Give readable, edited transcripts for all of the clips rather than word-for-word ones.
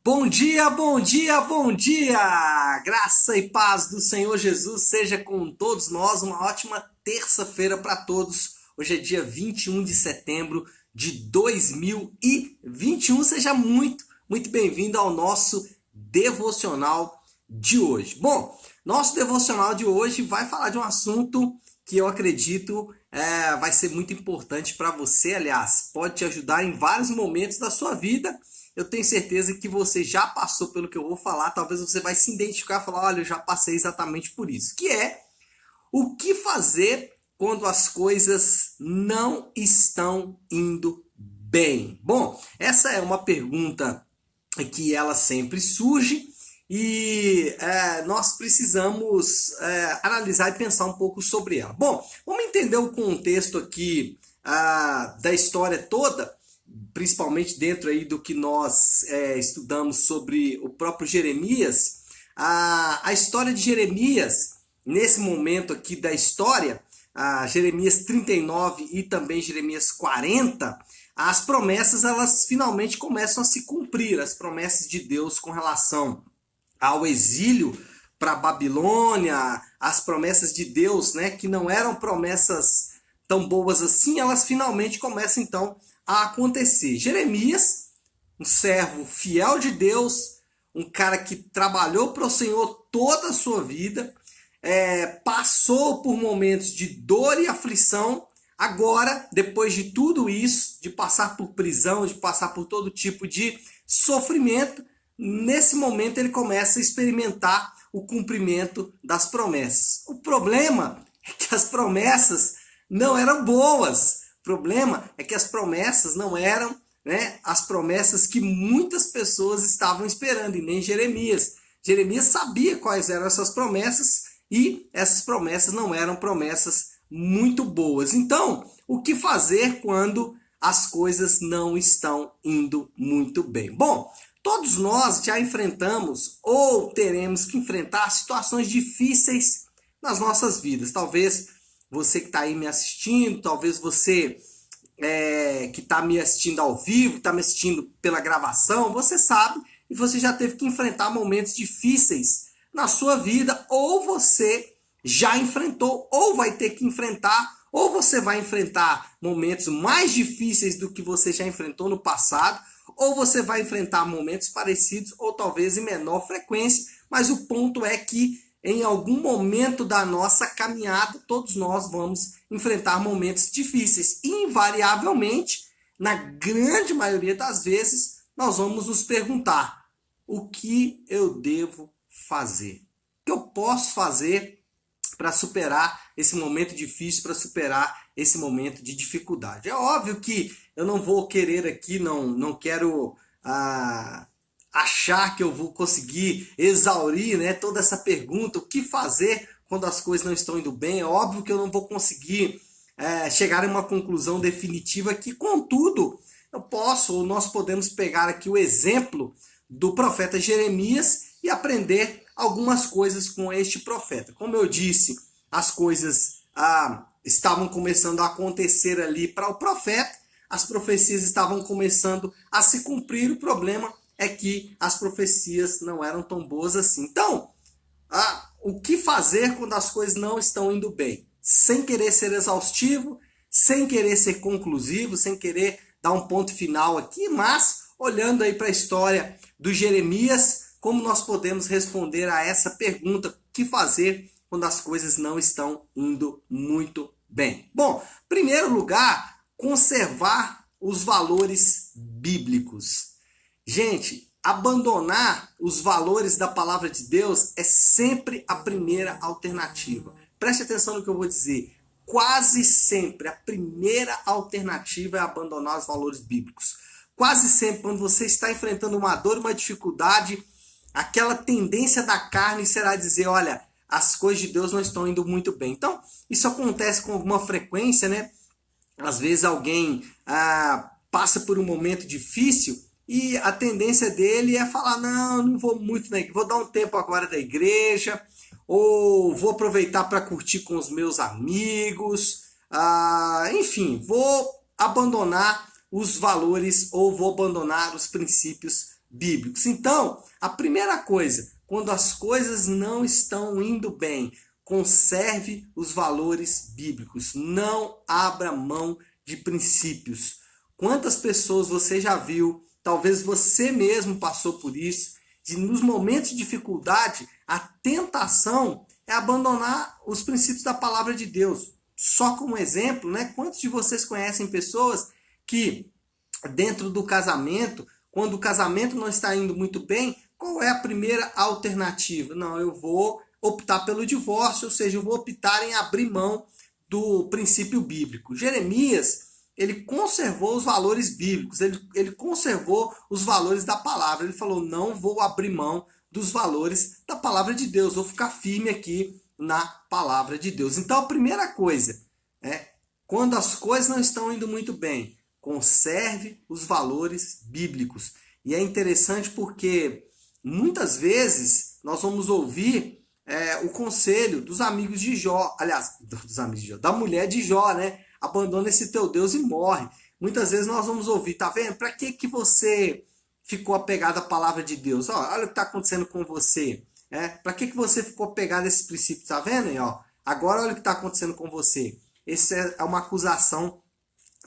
Bom dia, bom dia, bom dia! Graça e paz do Senhor Jesus seja com todos nós. Uma ótima terça-feira para todos. Hoje é dia 21 de setembro de 2021. Seja muito bem-vindo ao nosso devocional de hoje. Bom, nosso devocional de hoje vai falar de um assunto que eu acredito vai ser muito importante para você. Aliás, pode te ajudar em vários momentos da sua vida. Eu tenho certeza que você já passou pelo que eu vou falar. Talvez você vai se identificar e falar, olha, eu já passei exatamente por isso. Que é o que fazer quando as coisas não estão indo bem. Bom, essa é uma pergunta que ela sempre surge e nós precisamos analisar e pensar um pouco sobre ela. Bom, vamos entender o contexto aqui da história toda, principalmente dentro aí do que nós estudamos sobre o próprio Jeremias. A história de Jeremias, nesse momento aqui da história, Jeremias 39 e também Jeremias 40, as promessas elas finalmente começam a se cumprir, as promessas de Deus com relação ao exílio para a Babilônia, as promessas de Deus, né, que não eram promessas tão boas assim, elas finalmente começam então a acontecer. Jeremias, um servo fiel de Deus, um cara que trabalhou para o Senhor toda a sua vida, passou por momentos de dor e aflição. Agora, depois de tudo isso, de passar por prisão, de passar por todo tipo de sofrimento, nesse momento ele começa a experimentar o cumprimento das promessas. O problema é que as promessas não eram boas. O problema é que as promessas não eram, né, as promessas que muitas pessoas estavam esperando, e nem Jeremias. Jeremias sabia quais eram essas promessas e essas promessas não eram promessas muito boas. Então, o que fazer quando as coisas não estão indo muito bem? Bom, todos nós já enfrentamos ou teremos que enfrentar situações difíceis nas nossas vidas. Talvez você que está aí me assistindo, talvez você que está me assistindo ao vivo, está me assistindo pela gravação, você sabe e você já teve que enfrentar momentos difíceis na sua vida, ou você já enfrentou, ou vai ter que enfrentar, ou você vai enfrentar momentos mais difíceis do que você já enfrentou no passado, ou você vai enfrentar momentos parecidos, ou talvez em menor frequência, mas o ponto é que em algum momento da nossa caminhada, todos nós vamos enfrentar momentos difíceis. E, invariavelmente, na grande maioria das vezes, nós vamos nos perguntar: o que eu devo fazer? O que eu posso fazer para superar esse momento difícil, para superar esse momento de dificuldade? É óbvio que eu não vou querer aqui, não quero achar que eu vou conseguir exaurir, né, toda essa pergunta, o que fazer quando as coisas não estão indo bem. É óbvio que eu não vou conseguir chegar a uma conclusão definitiva que, contudo, nós podemos pegar aqui o exemplo do profeta Jeremias e aprender algumas coisas com este profeta. Como eu disse, as coisas estavam começando a acontecer ali para o profeta, as profecias estavam começando a se cumprir. O problema é que as profecias não eram tão boas assim. Então, o que fazer quando as coisas não estão indo bem? Sem querer ser exaustivo, sem querer ser conclusivo, sem querer dar um ponto final aqui, mas olhando aí para a história do Jeremias, como nós podemos responder a essa pergunta: o que fazer quando as coisas não estão indo muito bem? Bom, em primeiro lugar, conservar os valores bíblicos. Gente, abandonar os valores da palavra de Deus é sempre a primeira alternativa. Preste atenção no que eu vou dizer. Quase sempre a primeira alternativa é abandonar os valores bíblicos. Quase sempre, quando você está enfrentando uma dor, uma dificuldade, aquela tendência da carne será dizer: olha, as coisas de Deus não estão indo muito bem. Então, isso acontece com alguma frequência, né? Às vezes alguém passa por um momento difícil e a tendência dele é falar: não vou muito na igreja, vou dar um tempo agora da igreja, ou vou aproveitar para curtir com os meus amigos, enfim, vou abandonar os valores ou vou abandonar os princípios bíblicos. Então, a primeira coisa, quando as coisas não estão indo bem, conserve os valores bíblicos. Não abra mão de princípios. Quantas pessoas você já viu, talvez você mesmo passou por isso, de nos momentos de dificuldade, a tentação é abandonar os princípios da palavra de Deus. Só como exemplo, né? Quantos de vocês conhecem pessoas que dentro do casamento, quando o casamento não está indo muito bem, qual é a primeira alternativa? Não, eu vou optar pelo divórcio, ou seja, eu vou optar em abrir mão do princípio bíblico. Jeremias, ele conservou os valores bíblicos, ele conservou os valores da palavra. Ele falou, não vou abrir mão dos valores da palavra de Deus, vou ficar firme aqui na palavra de Deus. Então, a primeira coisa é, quando as coisas não estão indo muito bem, conserve os valores bíblicos. E é interessante porque muitas vezes nós vamos ouvir o conselho dos amigos de Jó, aliás, dos amigos de Jó, da mulher de Jó, né? Abandona esse teu Deus e morre. Muitas vezes nós vamos ouvir, tá vendo? Para que você ficou apegado à palavra de Deus? Ó, olha o que está acontecendo com você. Para que você ficou apegado a esse princípio? Tá vendo aí? Ó? Agora olha o que está acontecendo com você. Essa é uma acusação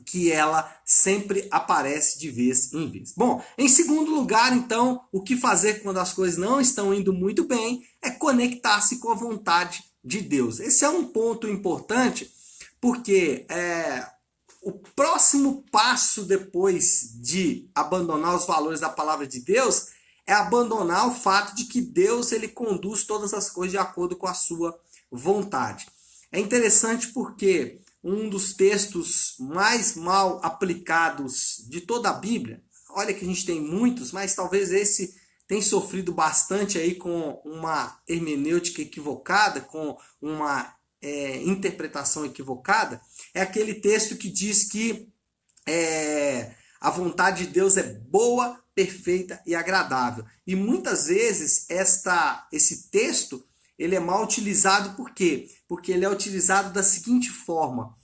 que ela sempre aparece de vez em vez. Bom, em segundo lugar, então, o que fazer quando as coisas não estão indo muito bem é conectar-se com a vontade de Deus. Esse é um ponto importante, porque o próximo passo depois de abandonar os valores da palavra de Deus é abandonar o fato de que Deus ele conduz todas as coisas de acordo com a sua vontade. É interessante porque um dos textos mais mal aplicados de toda a Bíblia, olha que a gente tem muitos, mas talvez esse tenha sofrido bastante aí com uma hermenêutica equivocada, com uma interpretação equivocada, é aquele texto que diz que a vontade de Deus é boa, perfeita e agradável. E muitas vezes esse texto ele é mal utilizado, por quê? Porque ele é utilizado da seguinte forma: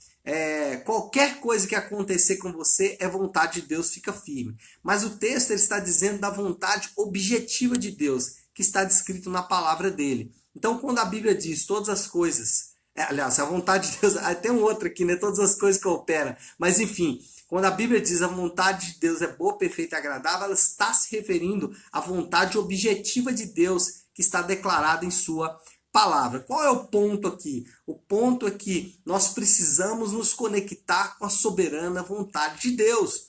qualquer coisa que acontecer com você é vontade de Deus, fica firme. Mas o texto ele está dizendo da vontade objetiva de Deus, que está descrito na palavra dele. Então, quando a Bíblia diz todas as coisas, aliás, a vontade de Deus, tem um outro aqui, né? Todas as coisas que operam, mas enfim, quando a Bíblia diz a vontade de Deus é boa, perfeita e agradável, ela está se referindo à vontade objetiva de Deus, que está declarada em sua palavra. Qual é o ponto aqui? O ponto é que nós precisamos nos conectar com a soberana vontade de Deus.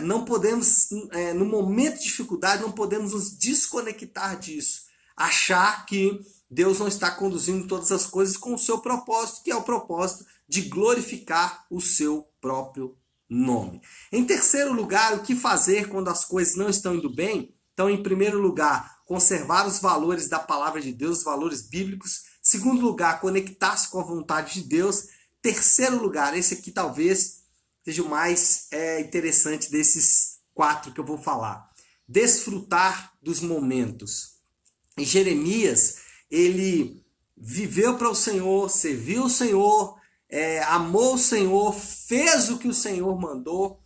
Não podemos, no momento de dificuldade, não podemos nos desconectar disso. Achar que Deus não está conduzindo todas as coisas com o seu propósito, que é o propósito de glorificar o seu próprio nome. Em terceiro lugar, o que fazer quando as coisas não estão indo bem? Então, em primeiro lugar, conservar os valores da palavra de Deus, os valores bíblicos. Segundo lugar, conectar-se com a vontade de Deus. Terceiro lugar, esse aqui talvez seja o mais interessante desses 4 que eu vou falar. Desfrutar dos momentos. Em Jeremias, ele viveu para o Senhor, serviu o Senhor, amou o Senhor, fez o que o Senhor mandou.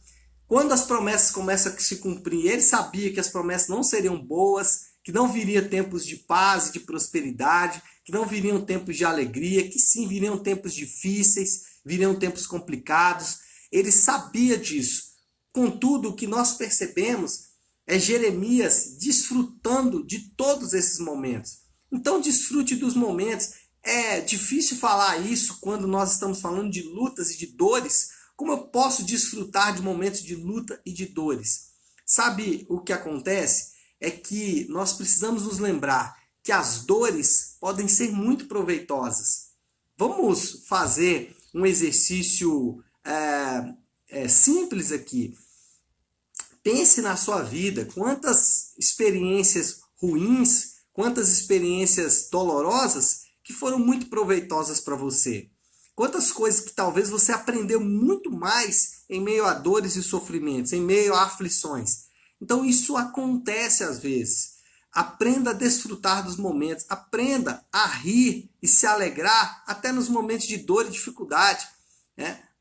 Quando as promessas começam a se cumprir, ele sabia que as promessas não seriam boas, que não viria tempos de paz e de prosperidade, que não viriam tempos de alegria, que sim, viriam tempos difíceis, viriam tempos complicados. Ele sabia disso. Contudo, o que nós percebemos é Jeremias desfrutando de todos esses momentos. Então, desfrute dos momentos. É difícil falar isso quando nós estamos falando de lutas e de dores. Como eu posso desfrutar de momentos de luta e de dores? Sabe o que acontece? É que nós precisamos nos lembrar que as dores podem ser muito proveitosas. Vamos fazer um exercício simples aqui. Pense na sua vida, quantas experiências ruins, quantas experiências dolorosas que foram muito proveitosas para você. Quantas coisas que talvez você aprendeu muito mais em meio a dores e sofrimentos, em meio a aflições. Então isso acontece às vezes. Aprenda a desfrutar dos momentos, aprenda a rir e se alegrar até nos momentos de dor e dificuldade.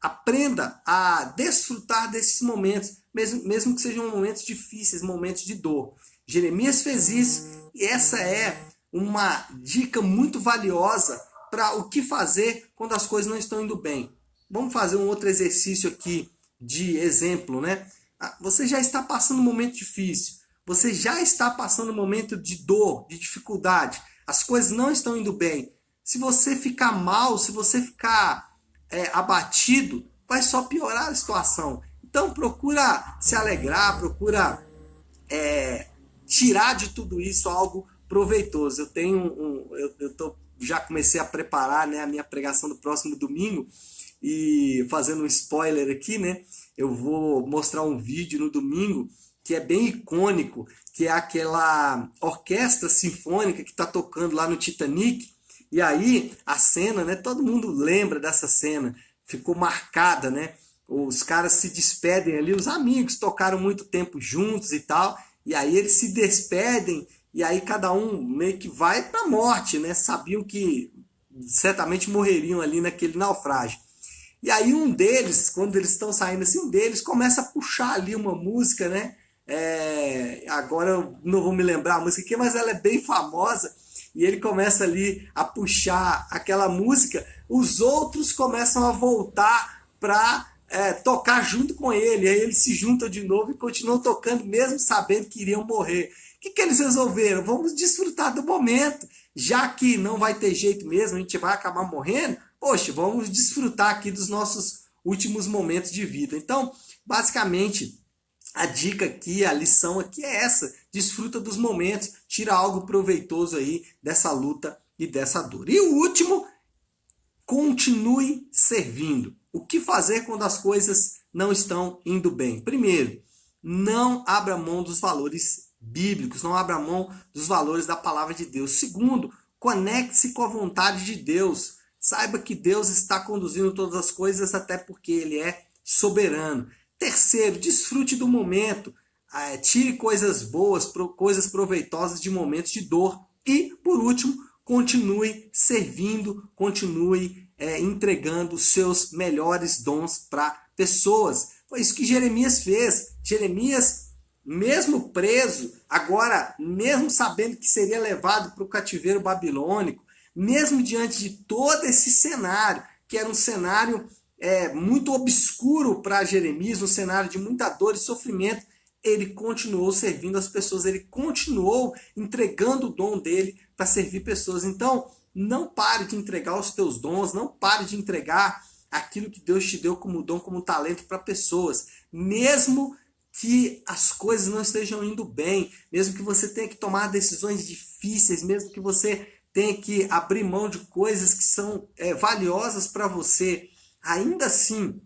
Aprenda a desfrutar desses momentos, mesmo que sejam momentos difíceis, momentos de dor. Jeremias fez isso e essa é uma dica muito valiosa para o que fazer quando as coisas não estão indo bem. Vamos fazer um outro exercício aqui de exemplo, né? Você já está passando um momento difícil, você já está passando um momento de dor, de dificuldade, as coisas não estão indo bem. Se você ficar mal, se você ficar abatido, vai só piorar a situação. Então procura se alegrar, procura tirar de tudo isso algo proveitoso. Já comecei a preparar, né, a minha pregação do próximo domingo e fazendo um spoiler aqui, né? Eu vou mostrar um vídeo no domingo que é bem icônico, que é aquela orquestra sinfônica que está tocando lá no Titanic. E aí a cena, né? Todo mundo lembra dessa cena, ficou marcada, né? Os caras se despedem ali, os amigos tocaram muito tempo juntos e tal, e aí eles se despedem e aí cada um meio que vai para a morte, né? Sabiam que certamente morreriam ali naquele naufrágio. E aí um deles, quando eles estão saindo assim, um deles começa a puxar ali uma música, né? Agora eu não vou me lembrar a música aqui, mas ela é bem famosa. E ele começa ali a puxar aquela música, os outros começam a voltar para tocar junto com ele. Aí eles se juntam de novo e continuam tocando, mesmo sabendo que iriam morrer. O que eles resolveram? Vamos desfrutar do momento, já que não vai ter jeito mesmo, a gente vai acabar morrendo. Poxa, vamos desfrutar aqui dos nossos últimos momentos de vida. Então, basicamente, a dica aqui, a lição aqui é essa. Desfruta dos momentos, tira algo proveitoso aí dessa luta e dessa dor. E o último, continue servindo. O que fazer quando as coisas não estão indo bem? Primeiro, não abra mão dos valores bíblicos, não abra mão dos valores da palavra de Deus. Segundo, conecte-se com a vontade de Deus. Saiba que Deus está conduzindo todas as coisas, até porque Ele é soberano. Terceiro, desfrute do momento. Tire coisas boas, coisas proveitosas de momentos de dor. E, por último, continue servindo, continue entregando os seus melhores dons para pessoas. Foi isso que Jeremias fez. Jeremias, mesmo preso, agora, mesmo sabendo que seria levado para o cativeiro babilônico, mesmo diante de todo esse cenário, que era um cenário muito obscuro para Jeremias, um cenário de muita dor e sofrimento, ele continuou servindo as pessoas, ele continuou entregando o dom dele para servir pessoas. Então, não pare de entregar os teus dons, não pare de entregar aquilo que Deus te deu como dom, como talento para pessoas, mesmo que as coisas não estejam indo bem, mesmo que você tenha que tomar decisões difíceis, mesmo que você tenha que abrir mão de coisas que são valiosas para você, ainda assim,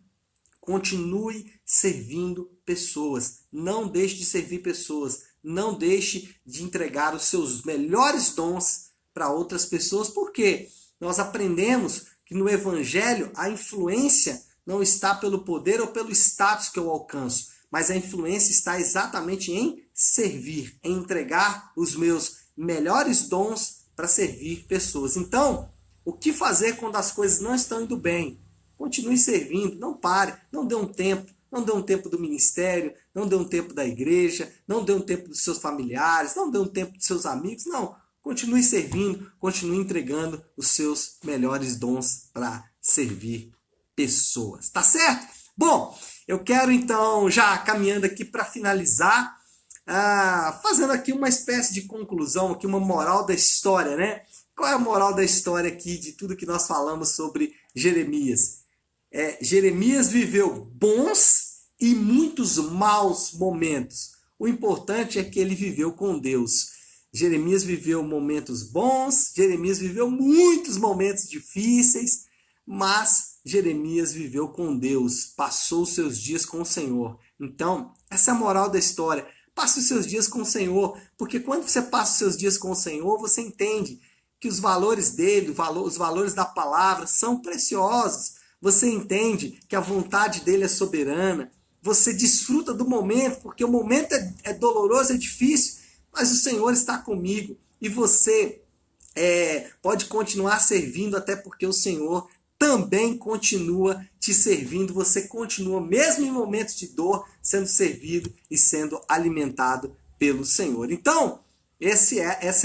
continue servindo pessoas. Não deixe de servir pessoas. Não deixe de entregar os seus melhores dons para outras pessoas, porque nós aprendemos que no Evangelho a influência não está pelo poder ou pelo status que eu alcanço, mas a influência está exatamente em servir, em entregar os meus melhores dons para servir pessoas. Então, o que fazer quando as coisas não estão indo bem? Continue servindo, não pare, não dê um tempo. Não dê um tempo do ministério, não dê um tempo da igreja, não dê um tempo dos seus familiares, não dê um tempo dos seus amigos, não. Continue servindo, continue entregando os seus melhores dons para servir pessoas. Tá certo? Bom, eu quero então, já caminhando aqui para finalizar, fazendo aqui uma espécie de conclusão, aqui uma moral da história, né? Qual é a moral da história aqui de tudo que nós falamos sobre Jeremias? Jeremias viveu bons e muitos maus momentos. O importante é que ele viveu com Deus. Jeremias viveu momentos bons, Jeremias viveu muitos momentos difíceis, mas Jeremias viveu com Deus, passou os seus dias com o Senhor. Então, essa é a moral da história. Passe os seus dias com o Senhor, porque quando você passa os seus dias com o Senhor, você entende que os valores dele, os valores da palavra são preciosos. Você entende que a vontade dele é soberana. Você desfruta do momento, porque o momento é doloroso, é difícil, mas o Senhor está comigo. E você pode continuar servindo, até porque o Senhor também continua te servindo. Você continua, mesmo em momentos de dor, sendo servido e sendo alimentado pelo Senhor. Então, essa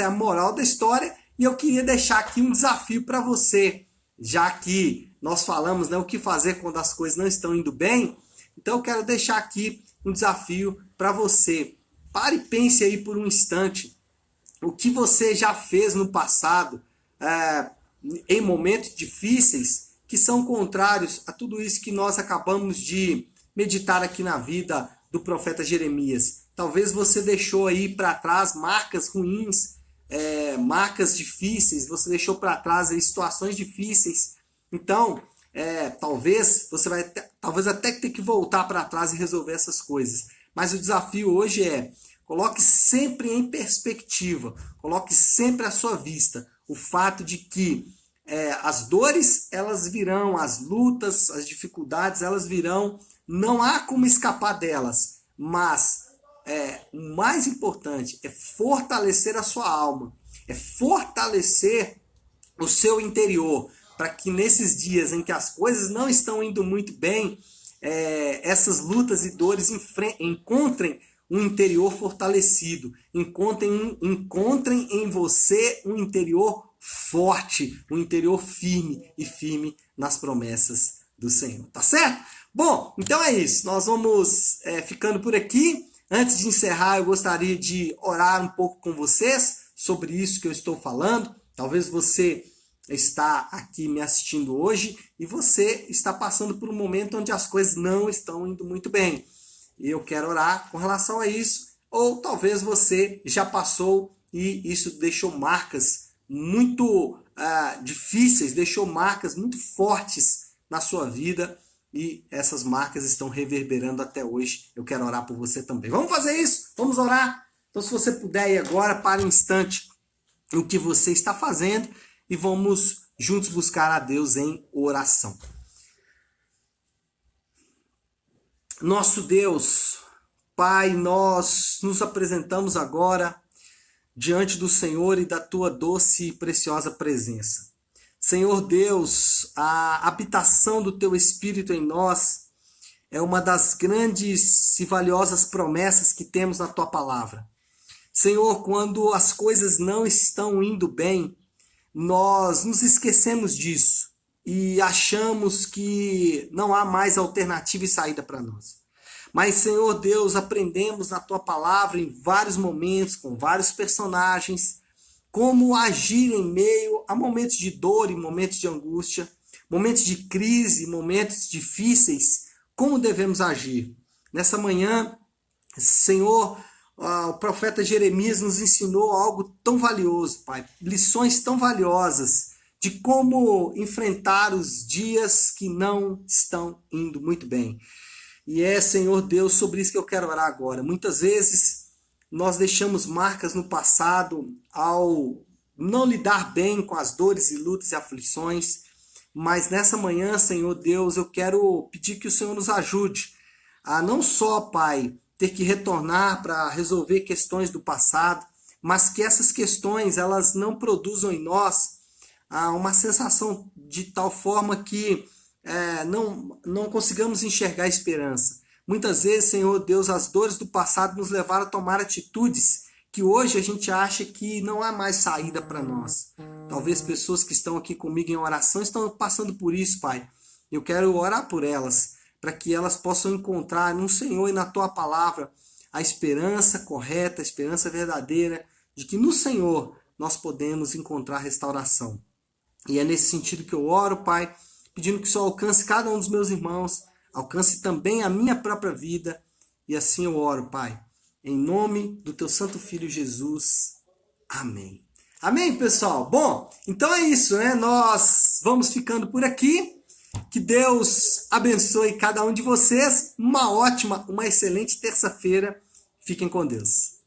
é a moral da história, e eu queria deixar aqui um desafio para você, já que nós falamos, né, o que fazer quando as coisas não estão indo bem. Então eu quero deixar aqui um desafio para você. Pare e pense aí por um instante o que você já fez no passado, em momentos difíceis, que são contrários a tudo isso que nós acabamos de meditar aqui na vida do profeta Jeremias. Talvez você deixou aí para trás marcas ruins, marcas difíceis, você deixou para trás aí situações difíceis. Então, talvez você vai talvez até ter que voltar para trás e resolver essas coisas. Mas o desafio hoje coloque sempre em perspectiva, coloque sempre à sua vista o fato de que as dores, elas virão, as lutas, as dificuldades, elas virão, não há como escapar delas, mas o mais importante é fortalecer a sua alma, é fortalecer o seu interior, para que nesses dias em que as coisas não estão indo muito bem, essas lutas e dores encontrem um interior fortalecido, encontrem em você um interior forte, um interior firme nas promessas do Senhor, tá certo? Bom, então é isso, nós vamos ficando por aqui. Antes de encerrar, eu gostaria de orar um pouco com vocês sobre isso que eu estou falando. Talvez você está aqui me assistindo hoje e você está passando por um momento onde as coisas não estão indo muito bem. E eu quero orar com relação a isso. Ou talvez você já passou e isso deixou marcas muito difíceis, deixou marcas muito fortes na sua vida e essas marcas estão reverberando até hoje. Eu quero orar por você também. Vamos fazer isso? Vamos orar? Então, se você puder ir agora, para um instante o que você está fazendo e vamos juntos buscar a Deus em oração. Nosso Deus, Pai, nós nos apresentamos agora diante do Senhor e da Tua doce e preciosa presença. Senhor Deus, a habitação do Teu Espírito em nós é uma das grandes e valiosas promessas que temos na Tua palavra. Senhor, quando as coisas não estão indo bem, nós nos esquecemos disso e achamos que não há mais alternativa e saída para nós. Mas, Senhor Deus, aprendemos na Tua palavra em vários momentos, com vários personagens, como agir em meio a momentos de dor e momentos de angústia, momentos de crise, momentos difíceis, como devemos agir. Nessa manhã, Senhor, o profeta Jeremias nos ensinou algo tão valioso, Pai, lições tão valiosas de como enfrentar os dias que não estão indo muito bem. E Senhor Deus, sobre isso que eu quero orar agora. Muitas vezes nós deixamos marcas no passado ao não lidar bem com as dores e lutas e aflições, mas nessa manhã, Senhor Deus, eu quero pedir que o Senhor nos ajude a não só, Pai, ter que retornar para resolver questões do passado, mas que essas questões elas não produzam em nós uma sensação de tal forma que não consigamos enxergar a esperança. Muitas vezes, Senhor Deus, as dores do passado nos levaram a tomar atitudes que hoje a gente acha que não há mais saída para nós. Talvez pessoas que estão aqui comigo em oração estão passando por isso, Pai. Eu quero orar por elas, para que elas possam encontrar no Senhor e na Tua palavra a esperança correta, a esperança verdadeira, de que no Senhor nós podemos encontrar restauração. E é nesse sentido que eu oro, Pai, pedindo que o Senhor alcance cada um dos meus irmãos, alcance também a minha própria vida, e assim eu oro, Pai, em nome do Teu Santo Filho Jesus. Amém. Amém, pessoal? Bom, então é isso, né? Nós vamos ficando por aqui. Que Deus abençoe cada um de vocês. Uma excelente terça-feira. Fiquem com Deus.